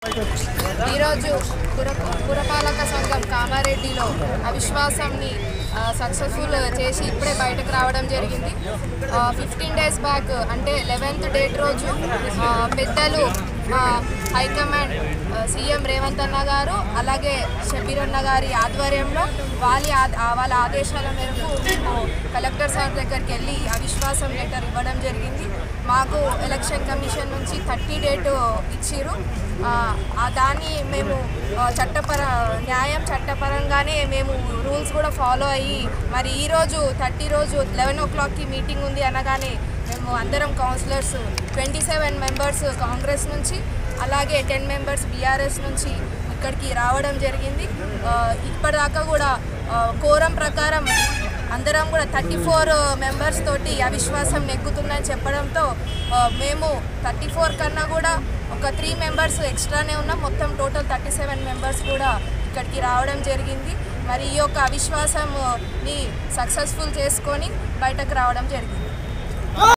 ఈరోజు పురపాలక సంఘం కామారెడ్డిలో అవిశ్వాసంని సక్సెస్ఫుల్ చేసి ఇప్పుడే బయటకు రావడం జరిగింది. 15 days బ్యాక్ అంటే 11th డేట్ రోజు పెద్దలు హైకమాండ్ సీఎం రేవంత్ అన్న గారు అలాగే షబీర్ అన్న గారి ఆధ్వర్యంలో వాళ్ళ ఆదేశాల మేరకు మేము కలెక్టర్ సార్ దగ్గరికి వెళ్ళి అవిశ్వాసం లెటర్ ఇవ్వడం జరిగింది. మాకు ఎలక్షన్ కమిషన్ నుంచి 30 డేట్ ఇచ్చిరు. దాన్ని మేము చట్టపరంగానే మేము రూల్స్ కూడా ఫాలో అయ్యి మరి ఈరోజు 30 రోజు 11 o'clockకి మీటింగ్ ఉంది అనగానే మేము అందరం కౌన్సిలర్స్ 27 మెంబర్స్ కాంగ్రెస్ నుంచి అలాగే 10 మెంబర్స్ బీఆర్ఎస్ నుంచి ఇక్కడికి రావడం జరిగింది. ఇప్పటిదాకా కూడా కోరం ప్రకారం అందరం కూడా 34 మెంబర్స్ తోటి అవిశ్వాసం నెగ్గుతుందని చెప్పడంతో మేము 34 కన్నా కూడా ఒక 3 మెంబర్స్ ఎక్స్ట్రానే ఉన్నాం. మొత్తం టోటల్ 37 మెంబర్స్ కూడా ఇక్కడికి రావడం జరిగింది. మరి ఈ యొక్క అవిశ్వాసంని సక్సెస్ఫుల్ చేసుకొని బయటకు రావడం జరిగింది.